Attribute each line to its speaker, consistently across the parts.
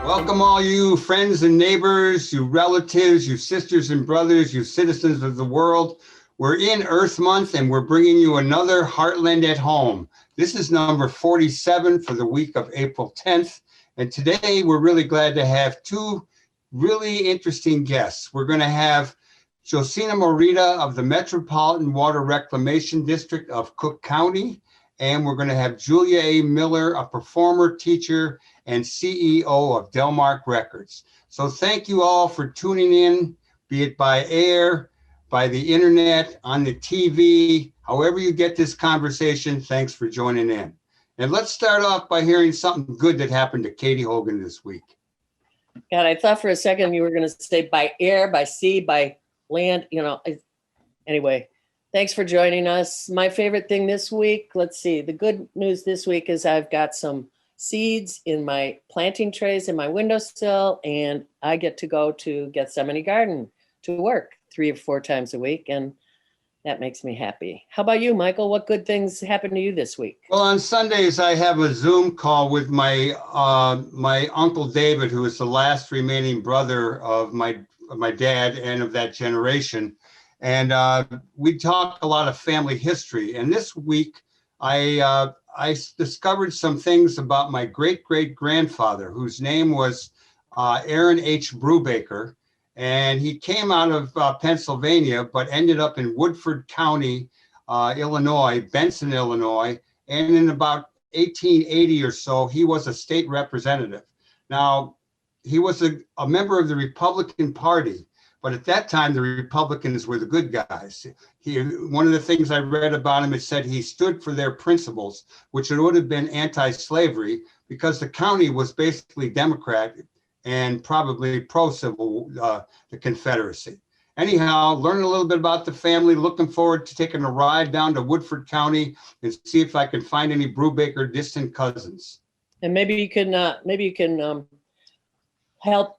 Speaker 1: Welcome all you friends and neighbors, you relatives, you sisters and brothers, you citizens of the world. We're in Earth Month and we're bringing you another Heartland at Home. This is number 47 for the week of April 10th. And today we're really glad to have two really interesting guests. We're going to have Josina Morita of the Metropolitan Water Reclamation District of Cook County. And we're going to have Julia A. Miller, a performer, teacher, and CEO of Delmark Records. So thank you all for tuning in, be it by air, by the internet, on the TV, however you get this conversation, thanks for joining in. And let's start off by hearing something good that happened to Katy Hogan this week.
Speaker 2: God, I thought for a second you were going to say by air, by sea, by land, Anyway, thanks for joining us. My favorite thing this week, let's see. The good news this week is I've got some seeds in my planting trays in my windowsill, and I get to go to Gethsemane Garden to work 3 or 4 times a week, and that makes me happy. How about you, Michael? What good things happened to you this week?
Speaker 1: Well, on Sundays, I have a Zoom call with my Uncle David, who is the last remaining brother of my dad and of that generation. And we talk a lot of family history. And this week, I discovered some things about my great-great-grandfather, whose name was Aaron H. Brubaker. And he came out of Pennsylvania, but ended up in Woodford County, Illinois, Benson, Illinois. And in about 1880 or so, he was a state representative. Now, he was a member of the Republican Party. But at that time, the Republicans were the good guys. One of the things I read about him, it said he stood for their principles, which would have been anti-slavery, because the county was basically Democrat and probably pro-civil, the Confederacy. Anyhow, learning a little bit about the family, looking forward to taking a ride down to Woodford County and see if I can find any Brubaker distant cousins.
Speaker 2: And maybe you can help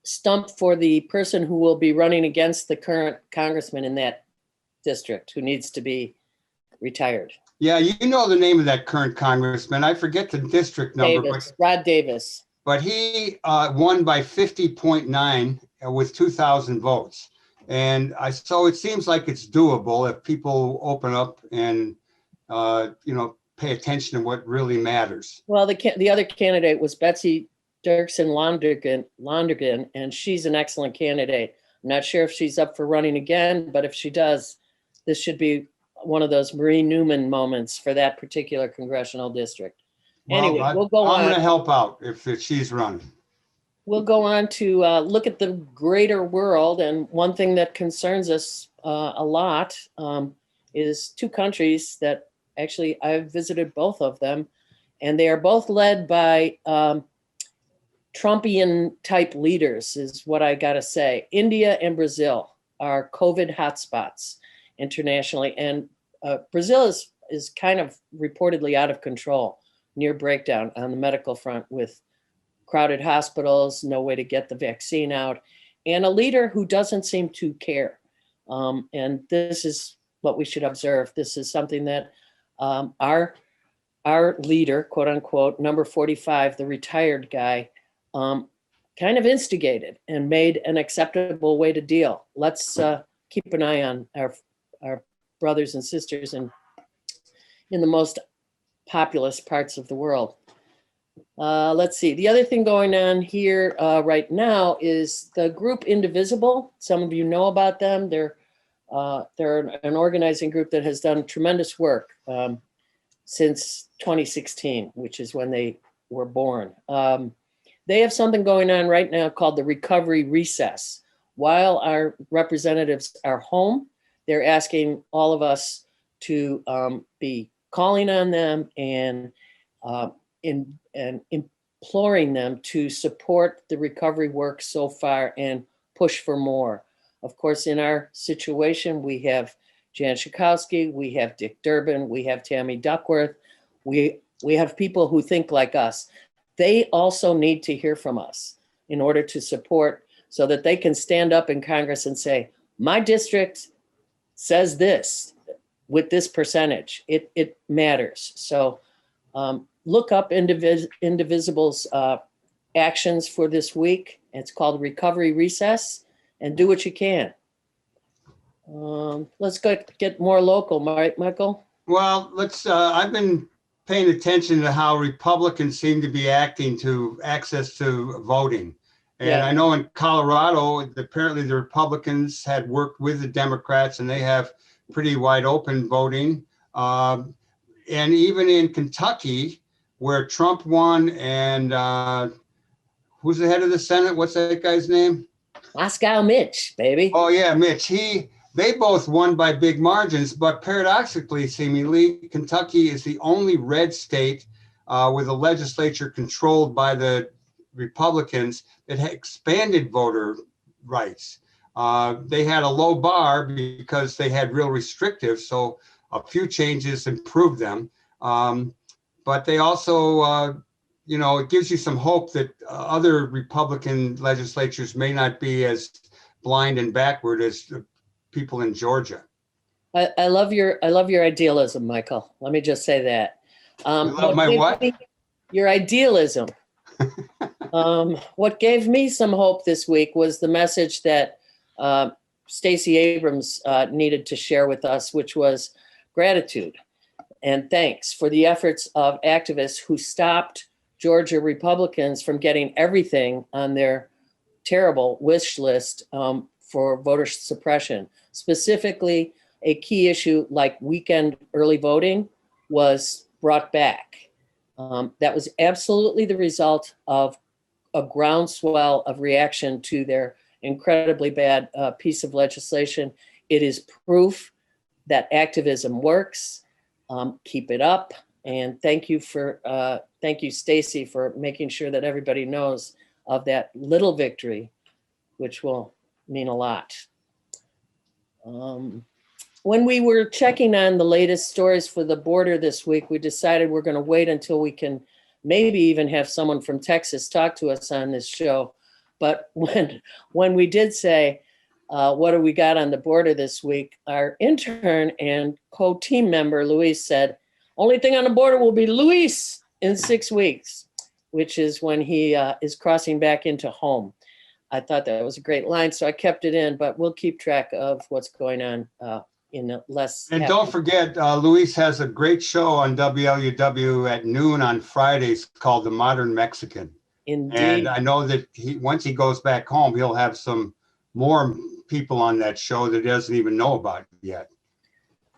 Speaker 2: stump for the person who will be running against the current congressman in that district who needs to be retired.
Speaker 1: Yeah, you know the name of that current congressman. I forget the district number.
Speaker 2: Rod Davis.
Speaker 1: But he won by 50.9 with 2,000 votes. And so it seems like it's doable if people open up and, pay attention to what really matters.
Speaker 2: Well, the other candidate was Betsy Dirksen Londergan, and she's an excellent candidate. I'm not sure if she's up for running again, but if she does, this should be one of those Marie Newman moments for that particular congressional district.
Speaker 1: Well,
Speaker 2: anyway, we'll go on.
Speaker 1: I'm going to help out if she's running.
Speaker 2: We'll go on to look at the greater world, and one thing that concerns us a lot is 2 countries that actually I've visited both of them, and they are both led by Trumpian type leaders, is what I got to say. India and Brazil are COVID hotspots internationally, and Brazil is kind of reportedly out of control, near breakdown on the medical front, with crowded hospitals, no way to get the vaccine out, and a leader who doesn't seem to care. And this is what we should observe. This is something that our leader, quote unquote, number 45, the retired guy, kind of instigated and made an acceptable way to deal. Let's keep an eye on our brothers and sisters in the most populous parts of the world. Let's see. The other thing going on here right now is the group Indivisible. Some of you know about them. They're an organizing group that has done tremendous work since 2016, which is when they were born. They have something going on right now called the Recovery Recess. While our representatives are home, they're asking all of us to be calling on them and imploring them to support the recovery work so far and push for more. Of course, in our situation, we have Jan Schakowsky, we have Dick Durbin, we have Tammy Duckworth, we have people who think like us. They also need to hear from us in order to support, so that they can stand up in Congress and say, my district says this with this percentage. It matters. So look up Indivisible's actions for this week. It's called Recovery Recess, and do what you can. Let's get more local, right, Michael?
Speaker 1: Well, I've been paying attention to how Republicans seem to be acting to access to voting. And
Speaker 2: Yeah.
Speaker 1: I know in Colorado, apparently the Republicans had worked with the Democrats and they have pretty wide open voting. And even in Kentucky, where Trump won and who's the head of the Senate? What's that guy's name?
Speaker 2: Moscow Mitch, baby.
Speaker 1: Oh yeah, Mitch. They both won by big margins, but paradoxically, seemingly, Kentucky is the only red state with a legislature controlled by the Republicans that had expanded voter rights. They had a low bar because they had real restrictive, so a few changes improved them. But they also, it gives you some hope that other Republican legislatures may not be as blind and backward as the people in Georgia.
Speaker 2: I love your idealism, Michael. Let me just say that.
Speaker 1: You love my what?
Speaker 2: Your idealism. What gave me some hope this week was the message that Stacey Abrams needed to share with us, which was gratitude and thanks for the efforts of activists who stopped Georgia Republicans from getting everything on their terrible wish list for voter suppression. Specifically, a key issue like weekend early voting was brought back. That was absolutely the result of a groundswell of reaction to their incredibly bad piece of legislation. It is proof that activism works. Keep it up. And thank you, Stacey, for making sure that everybody knows of that little victory, which will mean a lot. When we were checking on the latest stories for the border this week, we decided we're going to wait until we can maybe even have someone from Texas talk to us on this show. But when we did say, what do we got on the border this week, our intern and co-team member, Luis, said, only thing on the border will be Luis in 6 weeks, which is when he is crossing back into home. I thought that was a great line, so I kept it in, but we'll keep track of what's going on in a less.
Speaker 1: And don't forget, Luis has a great show on WLUW at noon on Fridays called The Modern Mexican.
Speaker 2: Indeed.
Speaker 1: And I know that once he goes back home, he'll have some more people on that show that he doesn't even know about yet.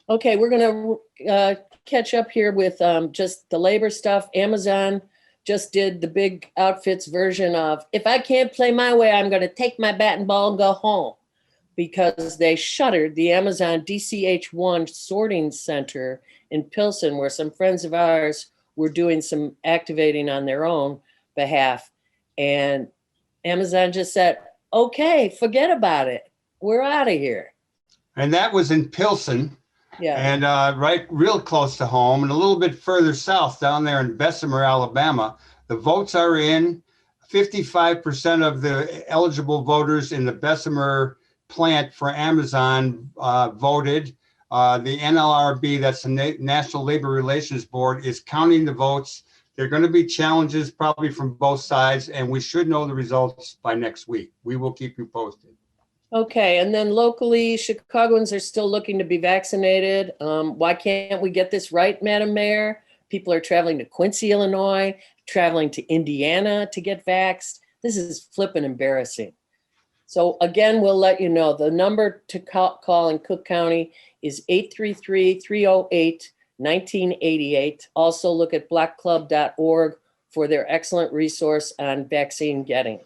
Speaker 2: Okay, we're going to catch up here with just the labor stuff. Amazon just did the big outfits version of, if I can't play my way, I'm going to take my bat and ball and go home, because they shuttered the Amazon DCH1 sorting center in Pilsen, where some friends of ours were doing some activating on their own behalf. And Amazon just said, okay, forget about it. We're out of here.
Speaker 1: And that was in Pilsen.
Speaker 2: Yeah.
Speaker 1: And right real close to home and a little bit further south down there in Bessemer, Alabama, the votes are in. 55% of the eligible voters in the Bessemer plant for Amazon voted. The NLRB, that's the National Labor Relations Board, is counting the votes. There are going to be challenges probably from both sides, and we should know the results by next week. We will keep you posted.
Speaker 2: Okay, and then locally, Chicagoans are still looking to be vaccinated. Why can't we get this right, Madam Mayor? People are traveling to Quincy, Illinois, traveling to Indiana to get vaxxed. This is flippin' embarrassing. So again, we'll let you know. The number to call in Cook County is 833-308-1988. Also look at blackclub.org for their excellent resource on vaccine getting.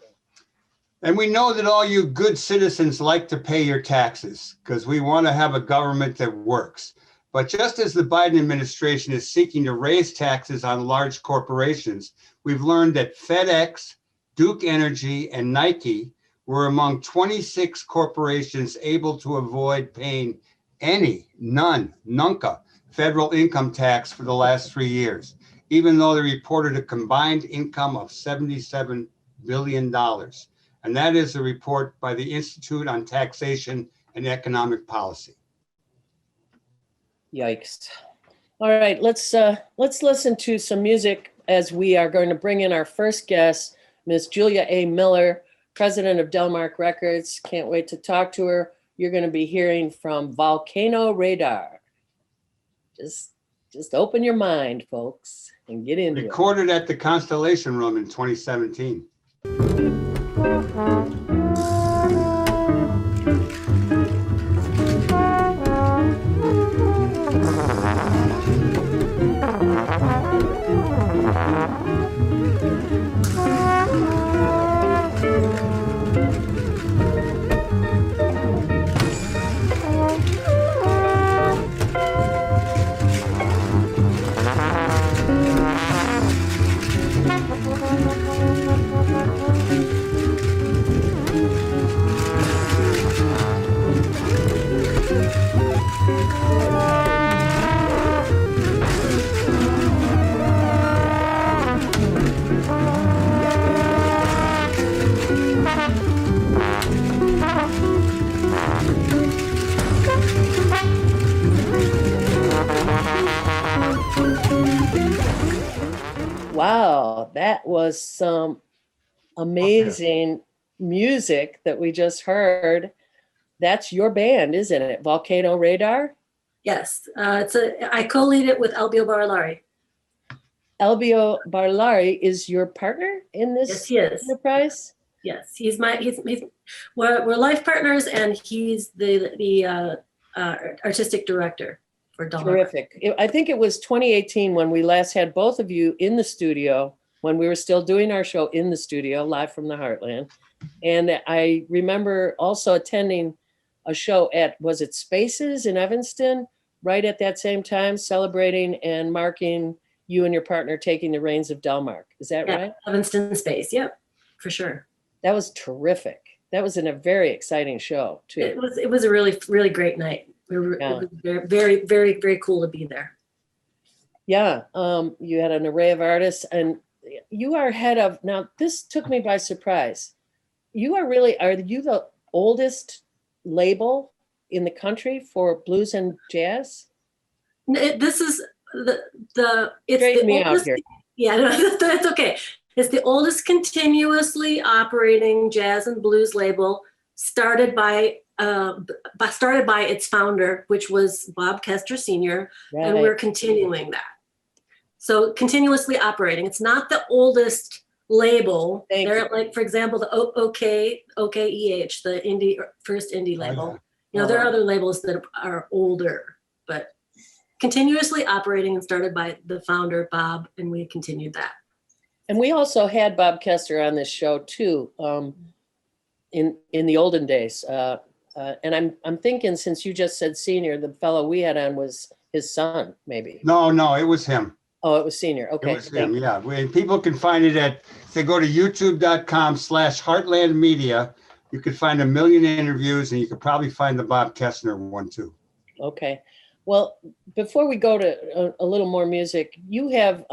Speaker 1: And we know that all you good citizens like to pay your taxes because we want to have a government that works. But just as the Biden administration is seeking to raise taxes on large corporations, we've learned that FedEx, Duke Energy, and Nike were among 26 corporations able to avoid paying nunca, federal income tax for the last 3 years, even though they reported a combined income of $77 billion. And that is a report by the Institute on Taxation and Economic Policy.
Speaker 2: Yikes. All right, let's listen to some music as we are going to bring in our first guest, Miss Julia A. Miller, president of Delmark Records. Can't wait to talk to her. You're going to be hearing from Volcano Radar. Just open your mind, folks, and get into it.
Speaker 1: Recorded at the Constellation Room in 2017.
Speaker 2: Wow, that was some amazing music that we just heard. That's your band, isn't it? Volcano Radar?
Speaker 3: Yes, I co-lead it with Albio Barilari.
Speaker 2: Albio Barilari is your partner in this
Speaker 3: Yes, he is.
Speaker 2: enterprise?
Speaker 3: Yes, we're life partners, and he's the artistic director for Delmark.
Speaker 2: Terrific. I think it was 2018 when we last had both of you in the studio, when we were still doing our show in the studio, live from the Heartland. And I remember also attending a show at, was it Spaces in Evanston, right at that same time, celebrating and marking you and your partner taking the reins of Delmark. Is that right?
Speaker 3: Evanston Space, yep, for sure.
Speaker 2: That was terrific. That was a very exciting show too.
Speaker 3: It was a really, really great night. It was very, very, very cool to be there.
Speaker 2: Yeah, you had an array of artists, and you are head of, now this took me by surprise. Are you the oldest label in the country for blues and jazz?
Speaker 3: This is
Speaker 2: Straighten me out here.
Speaker 3: Yeah, no, that's okay. It's the oldest continuously operating jazz and blues label, started by its founder, which was Bob Kester Sr.,
Speaker 2: Right.
Speaker 3: and we're continuing that. So continuously operating. It's not the oldest label.
Speaker 2: Thank
Speaker 3: They're
Speaker 2: you.
Speaker 3: like, for example, the OKEH, the first indie label. You know, there are other labels that are older, but continuously operating and started by the founder, Bob, and we continued that.
Speaker 2: And we also had Bob Kester on this show too, in the olden days. And I'm thinking, since you just said senior, the fellow we had on was his son, maybe.
Speaker 1: No, it was him.
Speaker 2: Oh, it was senior. Okay.
Speaker 1: It was him, yeah. People can find it if they go to youtube.com/Heartland Media, you can find a million interviews, and you could probably find the Bob Kestner one too.
Speaker 2: Okay. Well, before we go to a little more music, you have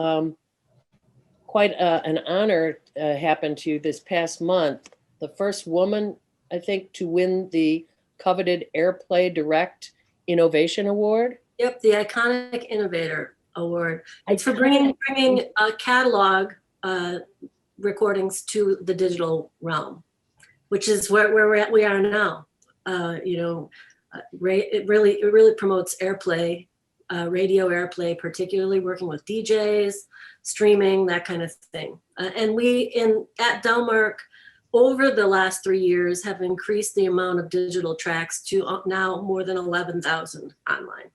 Speaker 2: quite an honor happened to you this past month. The first woman, I think, to win the coveted Airplay Direct Innovation Award.
Speaker 3: Yep, the Iconic Innovator Award. It's for bringing catalog recordings to the digital realm, which is where we are now. It really promotes airplay, radio airplay, particularly working with DJs, streaming, that kind of thing. And we at Delmark, over the last 3 years, have increased the amount of digital tracks to now more than 11,000 online.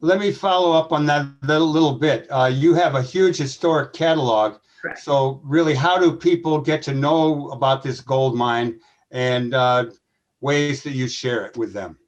Speaker 1: Let me follow up on that a little bit. You have a huge historic catalog.
Speaker 3: Correct.
Speaker 1: So really, how do people get to know about this gold mine, and ways that you share it with them?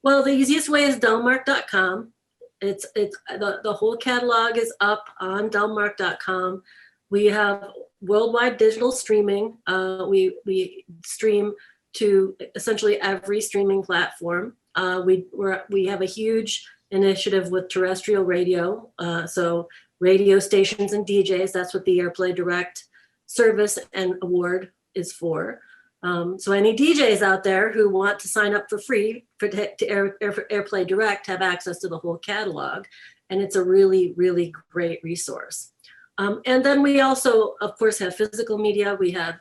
Speaker 3: Well, the easiest way is delmark.com. It's the whole catalog is up on delmark.com. We have worldwide digital streaming. We stream to essentially every streaming platform. We have a huge initiative with terrestrial radio. So radio stations and DJs, that's what the Airplay Direct service and award is for. So any DJs out there who want to sign up for free to Airplay Direct have access to the whole catalog. And it's a really, really great resource. And then we also, of course, have physical media. We have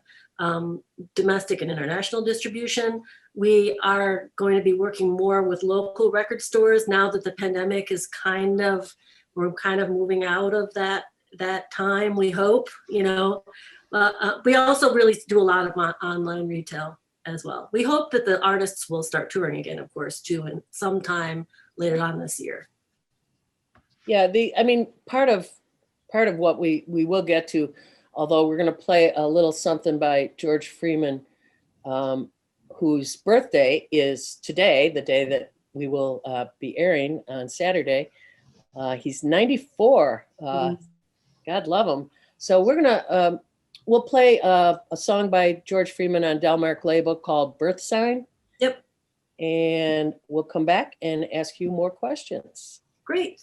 Speaker 3: domestic and international distribution. We are going to be working more with local record stores now that the pandemic is we're kind of moving out of that time, we hope, you know. We also really do a lot of online retail as well. We hope that the artists will start touring again, of course, too, and sometime later on this year.
Speaker 2: Yeah, part of what we will get to, although we're going to play a little something by George Freeman, whose birthday is today, the day that we will be airing on Saturday. He's 94. God love him. So we'll play a song by George Freeman on Delmark label called Birth Sign.
Speaker 3: Yep.
Speaker 2: And we'll come back and ask you more questions.
Speaker 3: Great.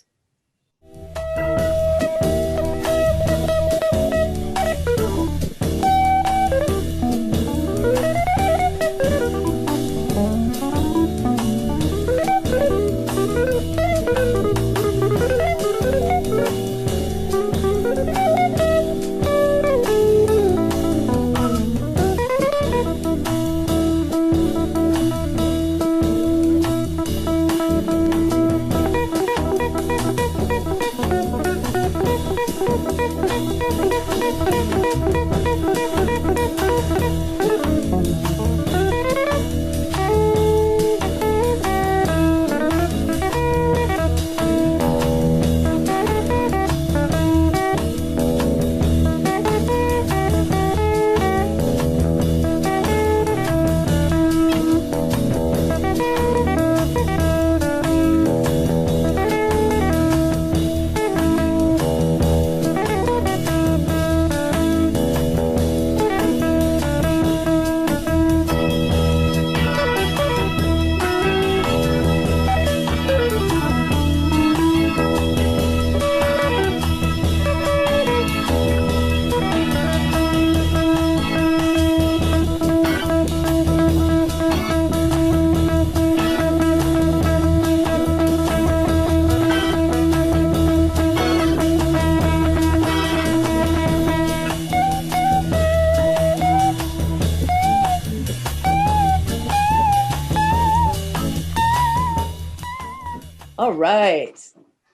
Speaker 2: All right.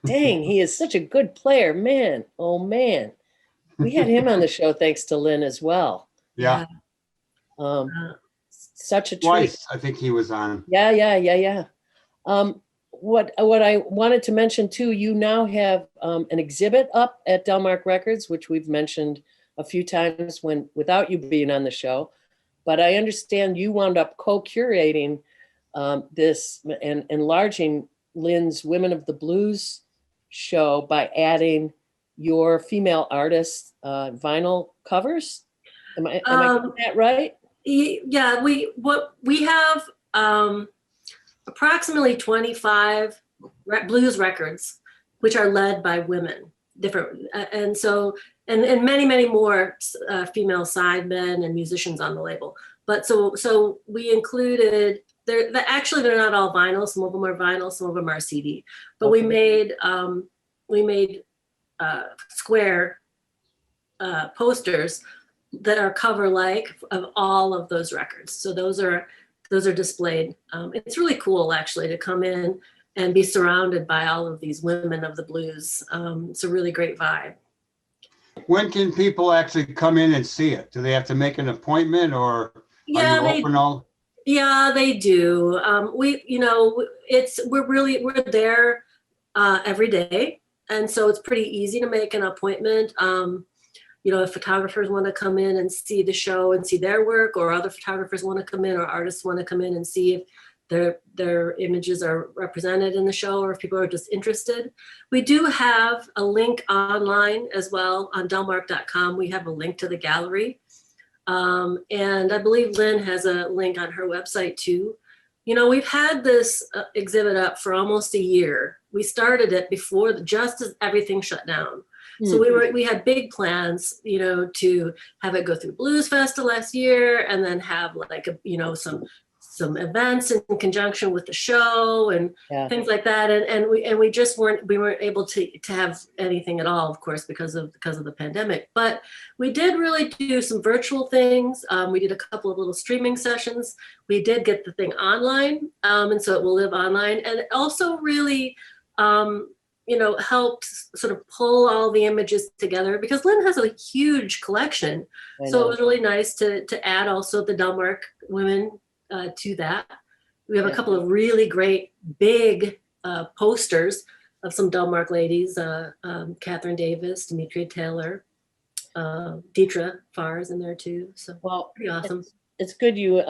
Speaker 2: Dang, he is such a good player, man. Oh man. We had him on the show thanks to Lynn as well.
Speaker 1: Yeah.
Speaker 2: Such a treat.
Speaker 1: Twice, I think he was on.
Speaker 2: Yeah. What I wanted to mention too, you now have an exhibit up at Delmark Records, which we've mentioned a few times without you being on the show. But I understand you wound up co-curating this and enlarging Lynn's Women of the Blues show by adding your female artists' vinyl covers. Am I getting that right?
Speaker 3: Yeah, we have approximately 25 blues records, which are led by women, different, and many more female sidemen and musicians on the label. But so we included. They're not all vinyl. Some of them are vinyl, some of them are CD. But okay. we made square posters that are cover-like of all of those records. So those are displayed. It's really cool actually to come in and be surrounded by all of these women of the blues. It's a really great vibe.
Speaker 1: When can people actually come in and see it? Do they have to make an appointment, or are you open all?
Speaker 3: Yeah, they do. We're there every day, and so it's pretty easy to make an appointment. If photographers want to come in and see the show and see their work, or other photographers want to come in, or artists want to come in and see if their images are represented in the show, or if people are just interested. We do have a link online as well on delmark.com. We have a link to the gallery. And I believe Lynn has a link on her website too. We've had this exhibit up for almost a year. We started it just as everything shut down. So we had big plans, to have it go through Blues Festa last year, and then have some some events in conjunction with the show and
Speaker 2: Yeah.
Speaker 3: things like that. And we just weren't able to have anything at all, of course, because of the pandemic. But we did really do some virtual things. We did a couple of little streaming sessions. We did get the thing online, and so it will live online. And it also really, helped sort of pull all the images together, because Lynn has a huge collection. So it was really nice to add also the Delmark women to that. We have a couple of really great big posters of some Delmark ladies, Catherine Davis, Demetria Taylor, Deetra Farr's in there too. So pretty awesome.
Speaker 2: It's good you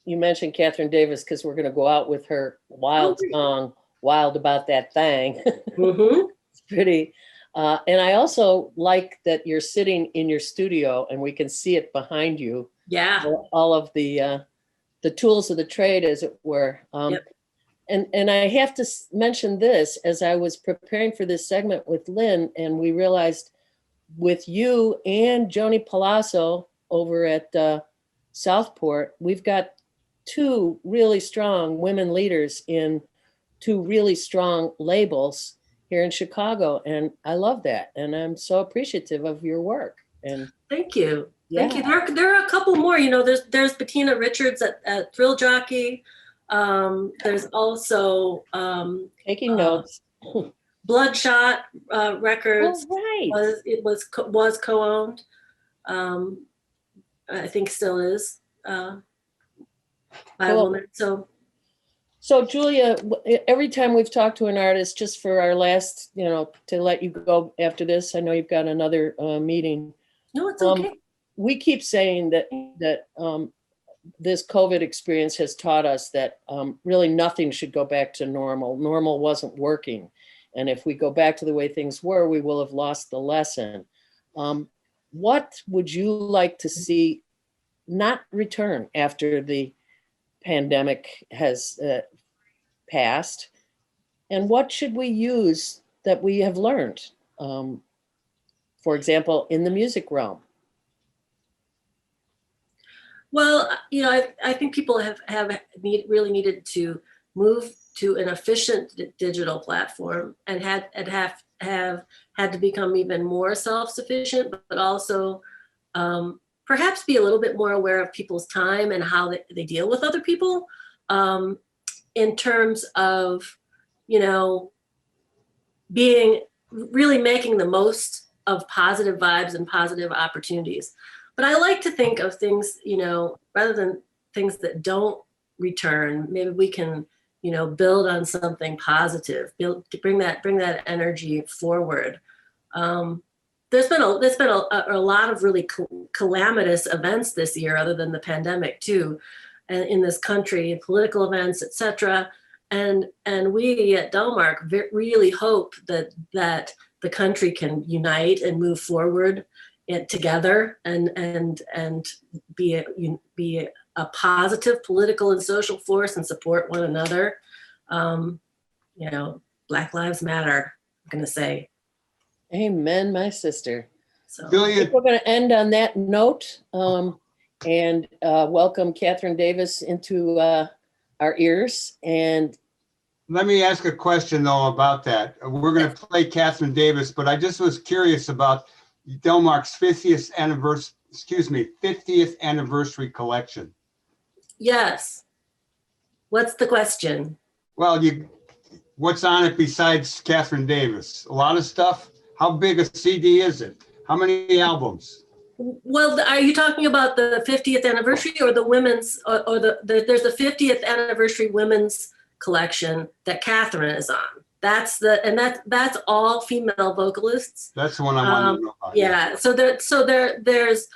Speaker 2: mentioned Catherine Davis, because we're going to go out with her wild song, Wild About That Thing.
Speaker 3: Mm-hmm.
Speaker 2: It's pretty. And I also like that you're sitting in your studio and we can see it behind you.
Speaker 3: Yeah.
Speaker 2: All of the tools of the trade, as it were.
Speaker 3: Yep.
Speaker 2: And I have to mention this, as I was preparing for this segment with Lynn, and we realized with you and Joni Palazzo over at Southport, we've got two really strong women leaders in two really strong labels here in Chicago. And I love that. And I'm so appreciative of your work. And
Speaker 3: thank you.
Speaker 2: Yeah.
Speaker 3: Thank you. There are a couple more, there's Bettina Richards at Thrill Jockey. There's also
Speaker 2: taking notes.
Speaker 3: Bloodshot Records.
Speaker 2: Oh, right.
Speaker 3: Was co-owned. I think still is by a woman.
Speaker 2: So Julia, every time we've talked to an artist, just for our last, to let you go after this, I know you've got another meeting.
Speaker 3: No, it's okay.
Speaker 2: We keep saying that this COVID experience has taught us that really nothing should go back to normal. Normal wasn't working. And if we go back to the way things were, we will have lost the lesson. What would you like to see not return after the pandemic has passed? And what should we use that we have learned? For example, in the music realm.
Speaker 3: Well, I think people have really needed to move to an efficient digital platform and have had to become even more self-sufficient, but also perhaps be a little bit more aware of people's time and how they deal with other people, in terms of, really making the most of positive vibes and positive opportunities. But I like to think of things, rather than things that don't return, maybe we can, build on something positive, bring that energy forward. There's been a lot of really calamitous events this year, other than the pandemic too, in this country, political events, etc. And we at Delmark really hope that the country can unite and move forward together and be a positive political and social force and support one another. Black Lives Matter, I'm going to say.
Speaker 2: Amen, my sister.
Speaker 3: So
Speaker 2: I think we're going to end on that note, and welcome Catherine Davis into our ears. And
Speaker 1: let me ask a question though about that. We're going to play Catherine Davis, but I just was curious about Delmark's 50th anniversary collection.
Speaker 3: Yes. What's the question?
Speaker 1: Well, what's on it besides Catherine Davis? A lot of stuff. How big a CD is it? How many albums?
Speaker 3: Well, are you talking about the 50th anniversary or the women's, or there's the 50th anniversary women's collection that Catherine is on? That's all female vocalists.
Speaker 1: That's the one I wanted to know about.
Speaker 3: Yeah. So there's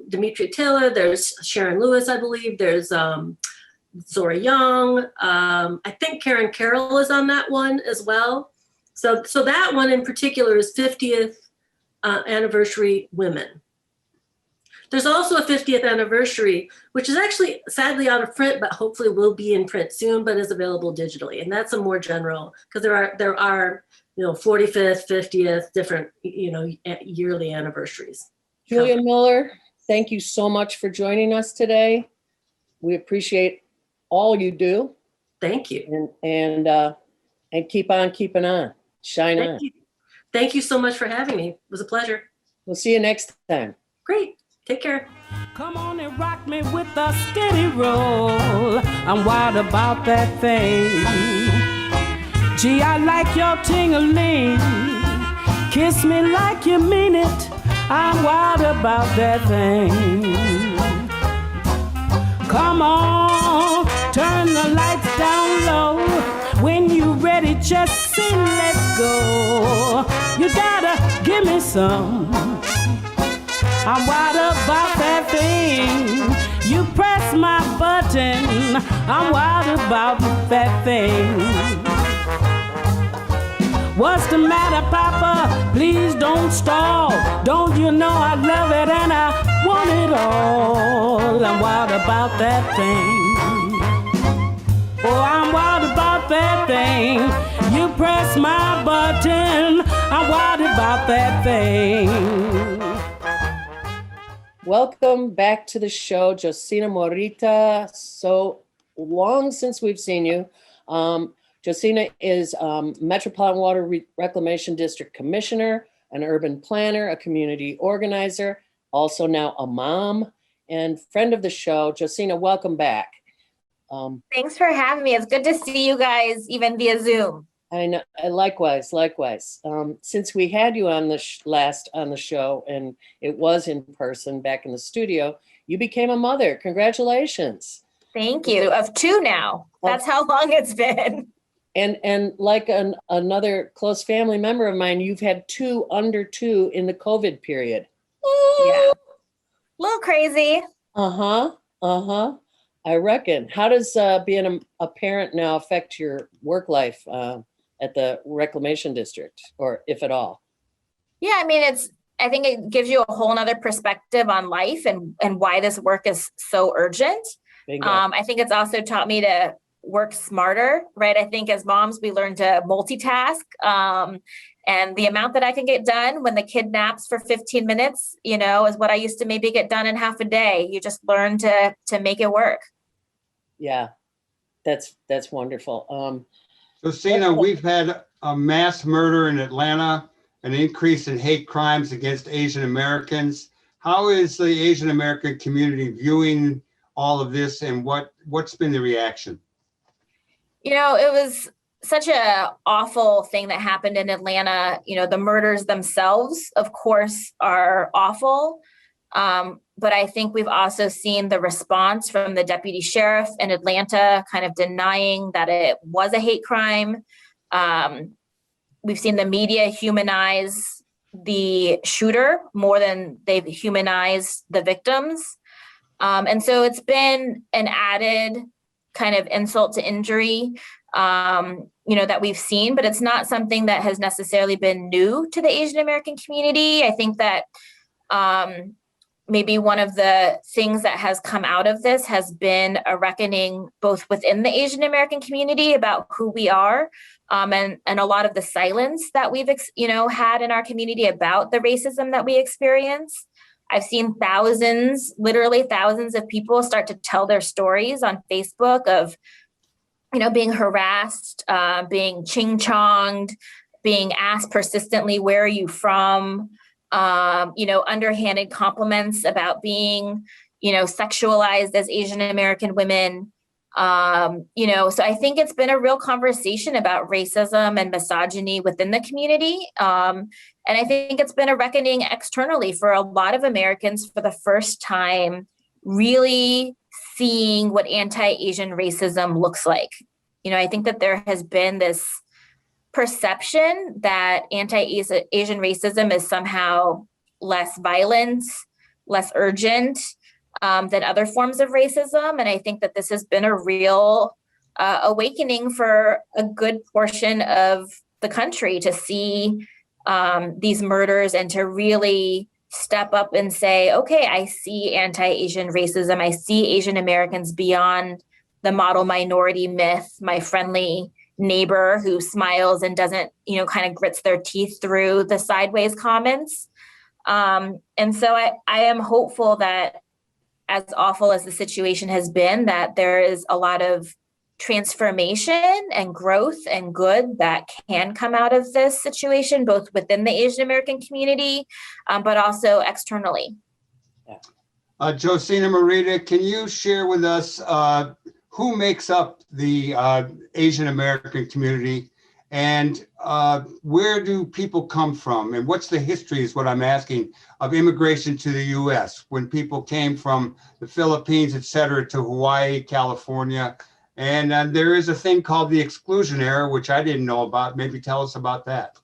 Speaker 3: Demetria Taylor, there's Sharon Lewis, I believe. There's Zora Young. I think Karen Carroll is on that one as well. So that one in particular is 50th anniversary women. There's also a 50th anniversary, which is actually sadly out of print, but hopefully will be in print soon, but is available digitally. And that's a more general, because there are 45th, 50th, different yearly anniversaries.
Speaker 2: Julia Miller, thank you so much for joining us today. we appreciate all you do.
Speaker 3: Thank you.
Speaker 2: And keep on keeping on. Shine on.
Speaker 3: Thank you. Thank you so much for having me. It was a pleasure.
Speaker 2: We'll see you next time.
Speaker 3: Great. Take care.
Speaker 4: Come on and rock me with a steady roll. I'm wild about that thing. Gee, I like your ting-a-ling. Kiss me like you mean it. I'm wild about that thing. Come on, turn the lights down low. When you ready, just sing, let's go. You gotta give me some. I'm wild about that thing. You press my button. I'm wild about that thing. What's the matter, Papa? Please don't stall. Don't you know I love it and I want it all? I'm wild about that thing. Oh, I'm wild about that thing. You press my button. I'm wild about that thing.
Speaker 2: Welcome back to the show, Josina Morita. So long since we've seen you. Josina is Metropolitan Water Reclamation District Commissioner, an urban planner, a community organizer, also now a mom and friend of the show. Josina, welcome back.
Speaker 5: Thanks for having me. It's good to see you guys, even via Zoom.
Speaker 2: I know. Likewise. Since we had you on the last on the show, and it was in person back in the studio, you became a mother. Congratulations!
Speaker 5: Thank you. Of 2 now. That's how long it's been.
Speaker 2: And like another close family member of mine, you've had 2 under 2 in the COVID period.
Speaker 5: Yeah, a little crazy.
Speaker 2: I reckon. How does being a parent now affect your work life at the reclamation district, or if at all?
Speaker 5: Yeah, I mean, I think it gives you a whole nother perspective on life and why this work is so urgent. I think it's also taught me to work smarter, right? I think as moms, we learn to multitask. And the amount that I can get done when the kid naps for 15 minutes, is what I used to maybe get done in half a day. You just learn to make it work.
Speaker 2: Yeah, that's wonderful.
Speaker 1: Josina, we've had a mass murder in Atlanta, an increase in hate crimes against Asian Americans. How is the Asian American community viewing all of this, and what's been the reaction?
Speaker 5: It was such an awful thing that happened in Atlanta. The murders themselves, of course, are awful. But I think we've also seen the response from the deputy sheriff in Atlanta kind of denying that it was a hate crime. We've seen the media humanize the shooter more than they've humanized the victims. And so it's been an added kind of insult to injury, that we've seen, but it's not something that has necessarily been new to the Asian American community. I think that maybe one of the things that has come out of this has been a reckoning both within the Asian American community about who we are, and a lot of the silence that we've had in our community about the racism that we experience. I've seen literally thousands of people start to tell their stories on Facebook of, being harassed, being ching-chonged, being asked persistently, where are you from? Underhanded compliments about being, sexualized as Asian American women. So I think it's been a real conversation about racism and misogyny within the community. And I think it's been a reckoning externally for a lot of Americans for the first time, really seeing what anti-Asian racism looks like. I think that there has been this perception that anti-Asian racism is somehow less violent, less urgent than other forms of racism. And I think that this has been a real awakening for a good portion of the country to see these murders and to really step up and say, okay, I see anti-Asian racism. I see Asian Americans beyond the model minority myth, my friendly neighbor who smiles and doesn't, kind of grits their teeth through the sideways comments. And so I am hopeful that as awful as the situation has been, that there is a lot of transformation and growth and good that can come out of this situation, both within the Asian American community, but also externally.
Speaker 1: Josina, Morita, can you share with us who makes up the Asian American community, and where do people come from, and what's the history, is what I'm asking, of immigration to the U.S. when people came from the Philippines, et cetera, to Hawaii, California? And there is a thing called the exclusion era, which I didn't know about. Maybe tell us about that.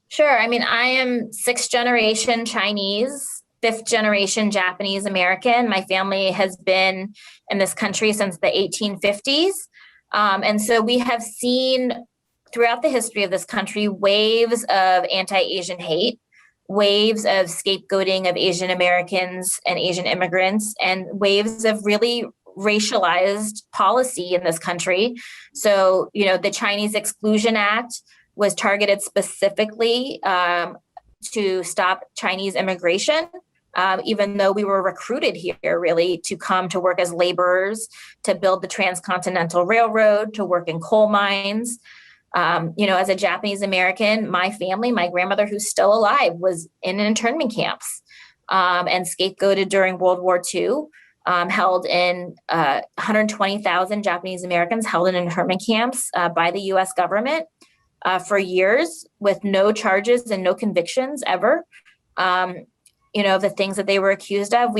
Speaker 5: Sure. I mean, I am 6th generation Chinese, 5th generation Japanese American. My family has been in this country since the 1850s. And so we have seen throughout the history of this country waves of anti-Asian hate, waves of scapegoating of Asian Americans and Asian immigrants, and waves of really racialized policy in this country. So, the Chinese Exclusion Act was targeted specifically to stop Chinese immigration, even though we were recruited here really to come to work as laborers, to build the Transcontinental Railroad, to work in coal mines. As a Japanese American, my family, my grandmother, who's still alive, was in internment camps and scapegoated during World War II. Held in 120,000 Japanese Americans held in internment camps by the U.S. government for years with no charges and no convictions ever. The things that they were accused of.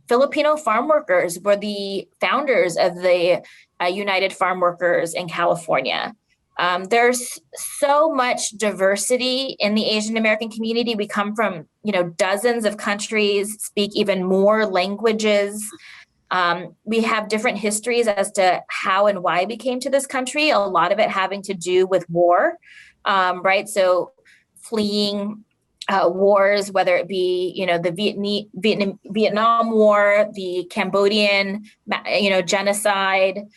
Speaker 5: Filipino farm workers were the founders of the United Farm Workers in California. There's so much diversity in the Asian American community. We come from, dozens of countries, speak even more languages. We have different histories as to how and why we came to this country. A lot of it having to do with war, right? So fleeing wars, whether it be, the Vietnam War, the Cambodian, genocide,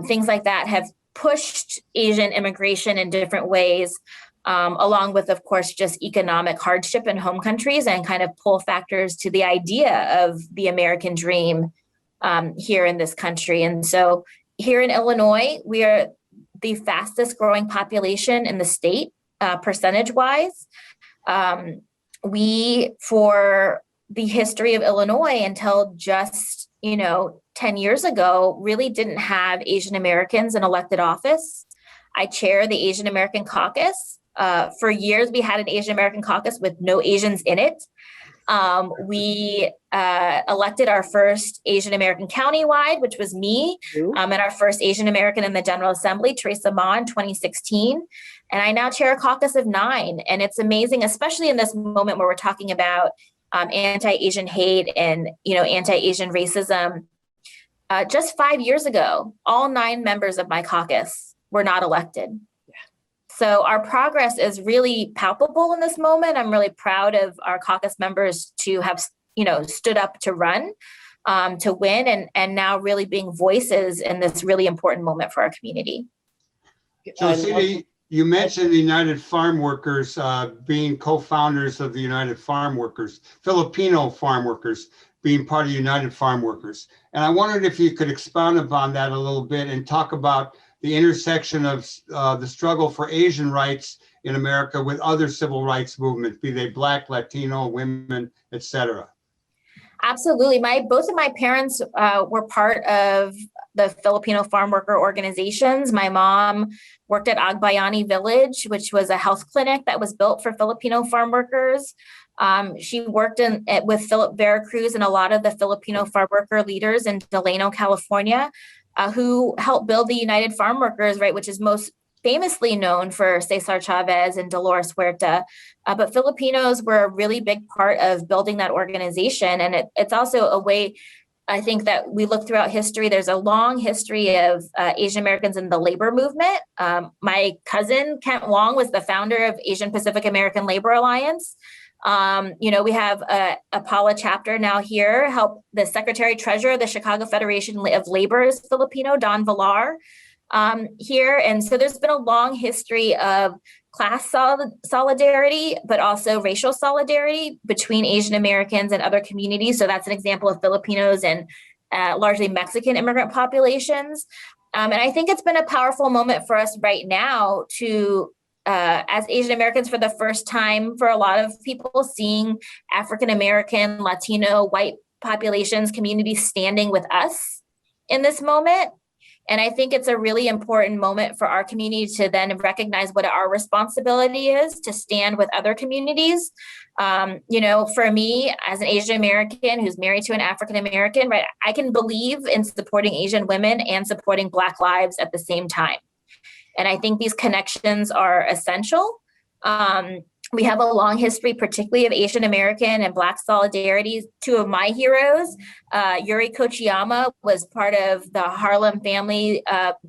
Speaker 5: things like that have pushed Asian immigration in different ways, along with, of course, just economic hardship in home countries and kind of pull factors to the idea of the American dream here in this country. And so here in Illinois, we are the fastest growing population in the state, percentage wise. We, for the history of Illinois until just, 10 years ago, really didn't have Asian Americans in elected office. I chair the Asian American Caucus. For years, we had an Asian American caucus with no Asians in it. We elected our first Asian American countywide, which was me, and our first Asian American in the General Assembly, Teresa Ma, in 2016. And I now chair a caucus of 9. And it's amazing, especially in this moment where we're talking about anti-Asian hate and, anti-Asian racism. Just 5 years ago, all 9 members of my caucus were not elected. So our progress is really palpable in this moment. I'm really proud of our caucus members to have, stood up to run, to win, and now really being voices in this really important moment for our community.
Speaker 1: Josina, you mentioned the United Farm Workers being co-founders of the United Farm Workers, Filipino farm workers being part of United Farm Workers. And I wondered if you could expound upon that a little bit and talk about the intersection of the struggle for Asian rights in America with other civil rights movements, be they Black, Latino, women, et cetera.
Speaker 5: Absolutely. Both of my parents were part of the Filipino farm worker organizations. My mom worked at Agbayani Village, which was a health clinic that was built for Filipino farm workers. She worked with Philip Veracruz and a lot of the Filipino farm worker leaders in Delano, California, who helped build the United Farm Workers, right, which is most famously known for Cesar Chavez and Dolores Huerta. But Filipinos were a really big part of building that organization. And it's also a way, I think, that we look throughout history. There's a long history of Asian Americans in the labor movement. My cousin, Kent Wong, was the founder of Asian Pacific American Labor Alliance. We have a Paula chapter now here, help the Secretary Treasurer of the Chicago Federation of Labor is Filipino, Don Villar, here. And so there's been a long history of class solidarity, but also racial solidarity between Asian Americans and other communities. So that's an example of Filipinos and largely Mexican immigrant populations. And I think it's been a powerful moment for us right now to, as Asian Americans, for the first time, for a lot of people, seeing African American, Latino, white populations, communities standing with us in this moment. And I think it's a really important moment for our community to then recognize what our responsibility is to stand with other communities. For me, as an Asian American who's married to an African American, right, I can believe in supporting Asian women and supporting Black lives at the same time. And I think these connections are essential. We have a long history, particularly of Asian American and Black solidarity. Two of my heroes, Yuri Kochiyama, was part of the Harlem family,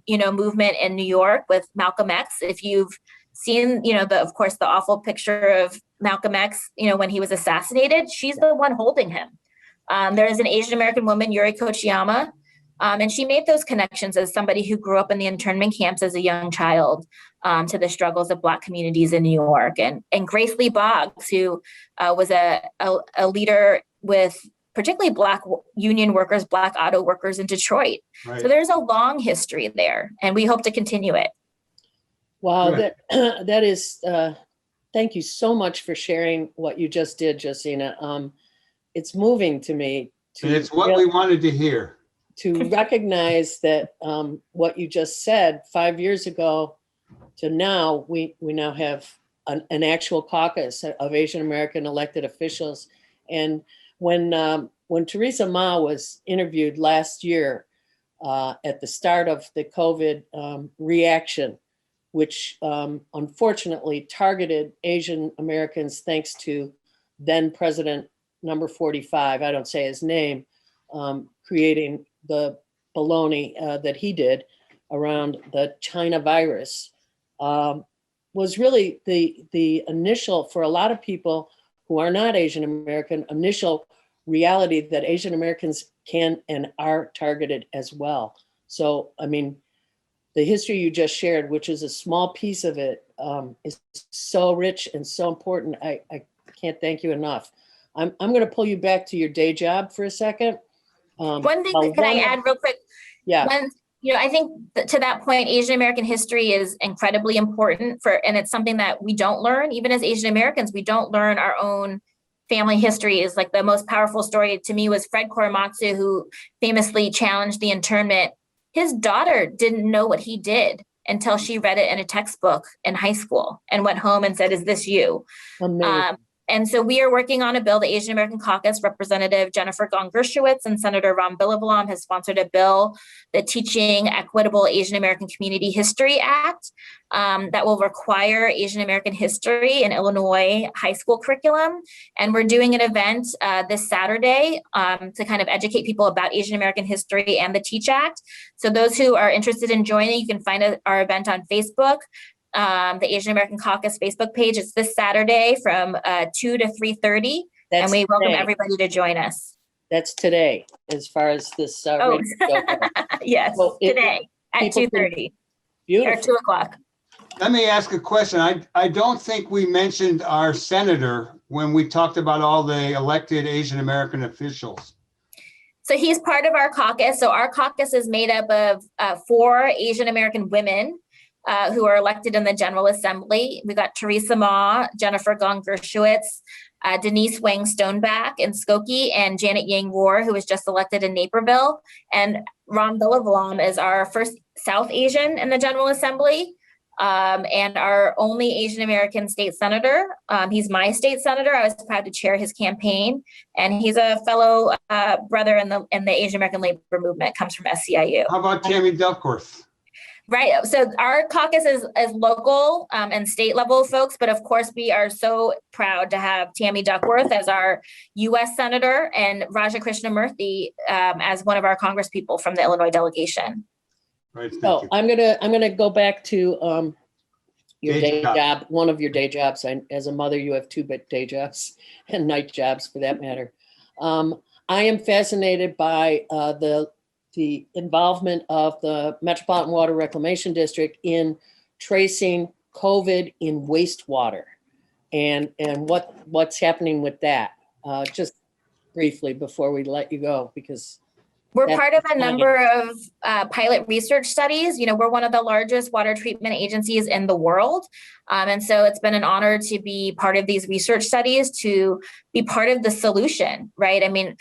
Speaker 5: movement in New York with Malcolm X. If you've seen, of course, the awful picture of Malcolm X, when he was assassinated, she's the one holding him. There is an Asian American woman, Yuri Kochiyama, and she made those connections as somebody who grew up in the internment camps as a young child, to the struggles of Black communities in New York. And Grace Lee Boggs, who was a leader with particularly Black union workers, Black auto workers in Detroit. Right. So there's a long history there, and we hope to continue it.
Speaker 2: Wow, that is, thank you so much for sharing what you just did, Josina. It's moving to me.
Speaker 1: And it's what we wanted to hear.
Speaker 2: To recognize that what you just said 5 years ago to now, we now have an actual caucus of Asian American elected officials. And when Theresa Ma was interviewed last year at the start of the COVID reaction, which unfortunately targeted Asian Americans thanks to then President number 45, I don't say his name, creating the baloney that he did around the China virus, was really the initial, for a lot of people who are not Asian American, initial reality that Asian Americans can and are targeted as well. So, I mean, the history you just shared, which is a small piece of it, is so rich and so important. I can't thank you enough. I'm going to pull you back to your day job for a second.
Speaker 5: One thing, can I add real quick?
Speaker 2: Yeah.
Speaker 5: I think to that point, Asian American history is incredibly important and it's something that we don't learn. Even as Asian Americans, we don't learn our own family history. Is like the most powerful story to me was Fred Korematsu, who famously challenged the internment. His daughter didn't know what he did until she read it in a textbook in high school and went home and said, "Is this you?" And so we are working on a bill. The Asian American Caucus, Representative Jennifer Gong-Gershowitz and Senator Ron Bilobalam has sponsored a bill, the Teaching Equitable Asian American Community History Act, that will require Asian American history in Illinois high school curriculum. And we're doing an event this Saturday to kind of educate people about Asian American history and the TEACH Act. So those who are interested in joining, you can find our event on Facebook. The Asian American Caucus Facebook page. It's this Saturday from 2 to 3:30, and we welcome everybody to join us.
Speaker 2: That's today, as far as this radio show.
Speaker 5: Yes, well, today at 2:30 or 2 o'clock.
Speaker 1: Let me ask a question. I don't think we mentioned our senator when we talked about all the elected Asian American officials.
Speaker 5: So he's part of our caucus. So our caucus is made up of 4 Asian American women who are elected in the General Assembly. We got Theresa Ma, Jennifer Gong-Gershowitz, Denise Wang Stoneback in Skokie, and Janet Yang Roar, who was just elected in Naperville. And Ron Bilobalam is our first South Asian in the General Assembly, and our only Asian American state senator. He's my state senator. I was proud to chair his campaign, and he's a fellow brother in the Asian American labor movement, comes from SCIU.
Speaker 1: How about Tammy Duckworth?
Speaker 5: Right. So our caucus is local and state level folks, but of course we are so proud to have Tammy Duckworth as our U.S. Senator and Raja Krishnamurthy as one of our Congress people from the Illinois delegation.
Speaker 1: Right.
Speaker 2: So I'm gonna go back to your day job, one of your day jobs. As a mother, you have 2 day jobs and night jobs for that matter. I am fascinated by the involvement of the Metropolitan Water Reclamation District in tracing COVID in wastewater and what's happening with that. Just briefly before we let you go, because
Speaker 5: We're
Speaker 2: that's
Speaker 5: part of a
Speaker 2: fine.
Speaker 5: number of pilot research studies. You know, we're one of the largest water treatment agencies in the world. And so it's been an honor to be part of these research studies, to be part of the solution, right? I mean,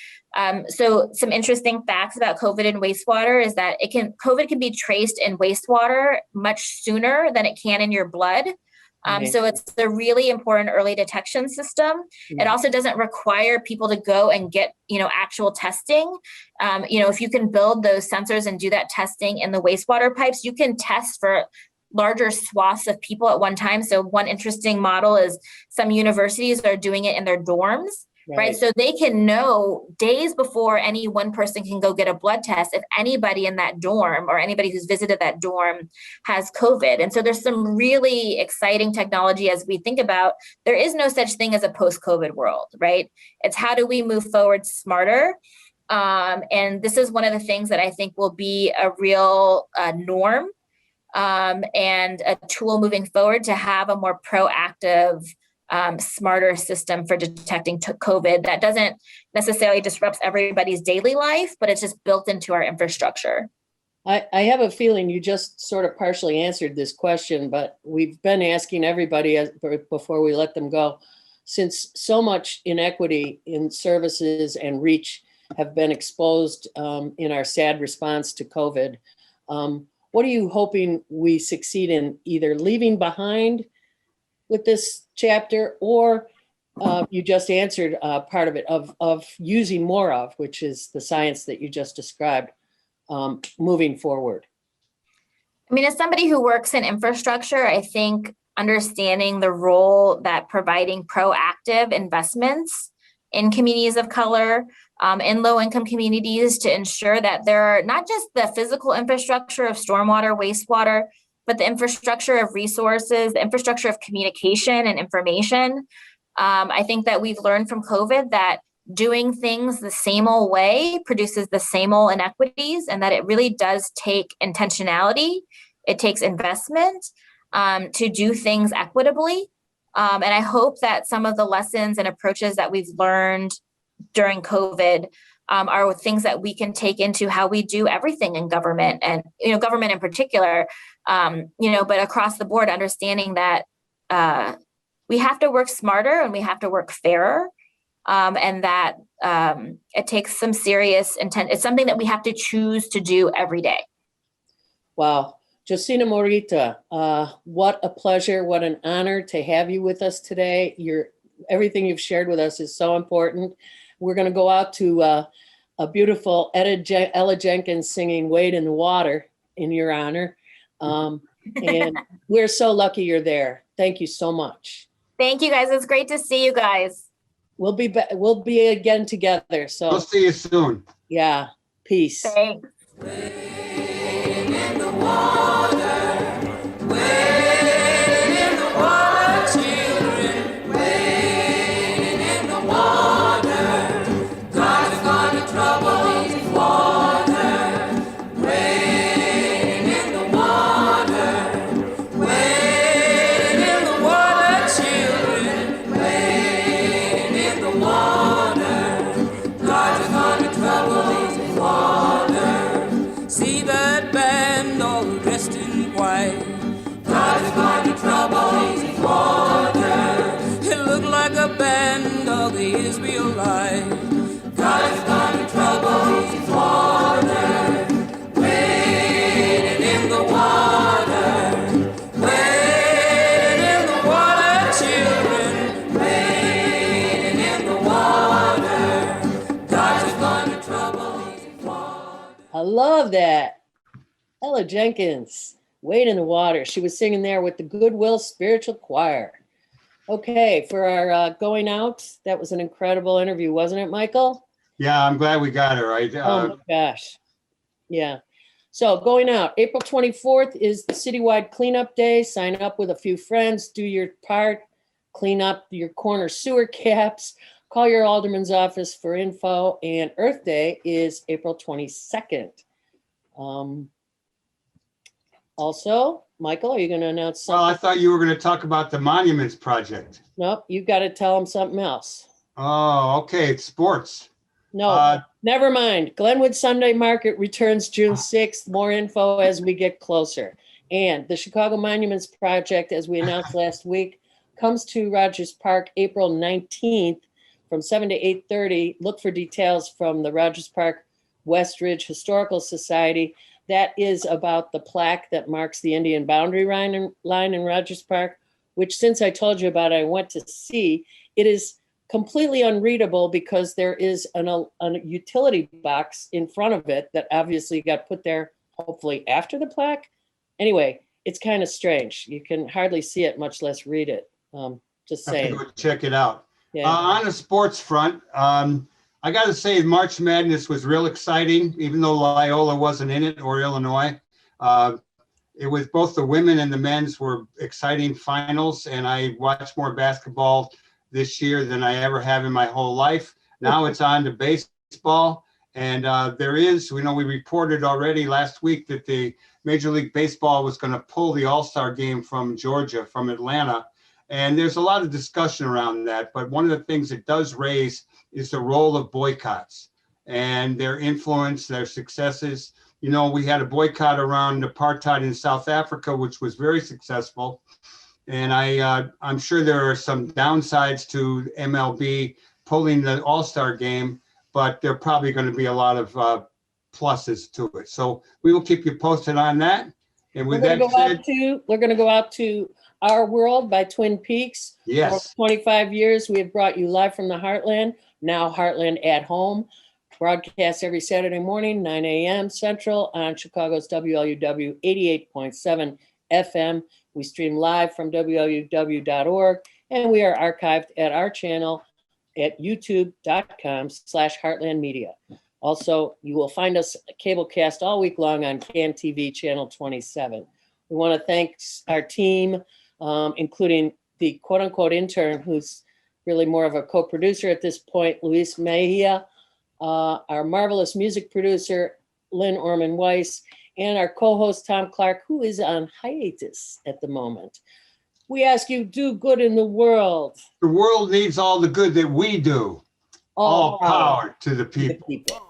Speaker 5: so some interesting facts about COVID and wastewater is that COVID can be traced in wastewater much sooner than it can in your blood. So it's a really important early detection system. It also doesn't require people to go and get, actual testing. If you can build those sensors and do that testing in the wastewater pipes, you can test for larger swaths of people at one time. So one interesting model is some universities are doing it in their dorms. Right. So they can know days before any one person can go get a blood test if anybody in that dorm or anybody who's visited that dorm has COVID. And so there's some really exciting technology as we think about, there is no such thing as a post-COVID world, right? It's how do we move forward smarter? And this is one of the things that I think will be a real norm and a tool moving forward to have a more proactive smarter system for detecting COVID that doesn't necessarily disrupt everybody's daily life, but it's just built into our infrastructure.
Speaker 2: I have a feeling you just sort of partially answered this question, but we've been asking everybody before we let them go, since so much inequity in services and reach have been exposed in our sad response to COVID. What are you hoping we succeed in either leaving behind with this chapter, or you just answered part of it, of using more of, which is the science that you just described, moving forward?
Speaker 5: I mean, as somebody who works in infrastructure, I think understanding the role that providing proactive investments in communities of color, in low-income communities, to ensure that there are not just the physical infrastructure of stormwater, wastewater, but the infrastructure of resources, the infrastructure of communication and information. I think that we've learned from COVID that doing things the same old way produces the same old inequities, and that it really does take intentionality. It takes investment to do things equitably. And I hope that some of the lessons and approaches that we've learned during COVID are things that we can take into how we do everything in government, and government in particular, but across the board, understanding that we have to work smarter and we have to work fairer, and that it takes some serious intent. It's something that we have to choose to do every day.
Speaker 2: Wow. Josina Morita, what a pleasure, what an honor to have you with us today. Everything you've shared with us is so important. We're going to go out to a beautiful Ella Jenkins singing Wade in the Water in your honor. And we're so lucky you're there. Thank you so much.
Speaker 5: Thank you, guys. It's great to see you guys.
Speaker 2: We'll be again together. So
Speaker 1: I'll see you soon.
Speaker 2: Yeah. Peace.
Speaker 5: Thanks.
Speaker 4: See that band all dressed in white. God is going to trouble these waters. It looked like a band of the Israelites. God is going to trouble these waters. Wading in the water. Wading in the water, children. Wading in the water. God is going to trouble these waters.
Speaker 2: I love that. Ella Jenkins, Wade in the Water. She was singing there with the Goodwill Spiritual Choir. Okay, for our going out, that was an incredible interview, wasn't it, Michael?
Speaker 1: Yeah, I'm glad we got it right.
Speaker 2: Oh my gosh. Yeah. So going out, April 24th is the citywide cleanup day. Sign up with a few friends, do your part, clean up your corner sewer caps, call your alderman's office for info, and Earth Day is April 22nd. Also, Michael, are you going to announce
Speaker 1: Well, I
Speaker 2: something?
Speaker 1: thought you were going to talk about the Monuments Project.
Speaker 2: Nope, you've got to tell them something else.
Speaker 1: Oh, okay, it's sports.
Speaker 2: No, never mind. Glenwood Sunday Market returns June 6th. More info as we get closer. And the Chicago Monuments Project, as we announced last week, comes to Rogers Park April 19th from 7 to 8:30. Look for details from the Rogers Park Westridge Historical Society. That is about the plaque that marks the Indian boundary line in Rogers Park, which, since I told you about it, I went to see. It is completely unreadable because there is a utility box in front of it that obviously got put there hopefully after the plaque. Anyway, it's kind of strange. You can hardly see it, much less read it. Just
Speaker 1: I have to
Speaker 2: saying.
Speaker 1: go check it out.
Speaker 2: Yeah.
Speaker 1: On the sports front, I got to say March Madness was real exciting, even though Loyola wasn't in it or Illinois. It was both the women and the men's were exciting finals, and I watched more basketball this year than I ever have in my whole life. Now it's on to baseball, and there is, we reported already last week that the Major League Baseball was going to pull the All-Star game from Georgia, from Atlanta. And there's a lot of discussion around that. But one of the things it does raise is the role of boycotts and their influence, their successes. We had a boycott around apartheid in South Africa, which was very successful. And I'm sure there are some downsides to MLB pulling the All-Star game, but there are probably going to be a lot of pluses to it. So we will keep you posted on that. And with that said,
Speaker 2: we're going to go out to Our World by Twin Peaks.
Speaker 1: yes.
Speaker 2: For 25 years, we have brought you live from the Heartland, now Heartland at Home. Broadcast every Saturday morning, 9 a.m. Central on Chicago's WLUW 88.7 FM. We stream live from WLUW.org, and we are archived at our channel at youtube.com/heartlandmedia. Also, you will find us cablecast all week long on CAN TV channel 27. We want to thank our team, including the quote-unquote intern, who's really more of a co-producer at this point, Luis Mejia, our marvelous music producer, Lynn Orman-Weiss, and our co-host, Tom Clark, who is on hiatus at the moment. We ask you, do good in the world.
Speaker 1: The world needs all the good that we do. All power to the people.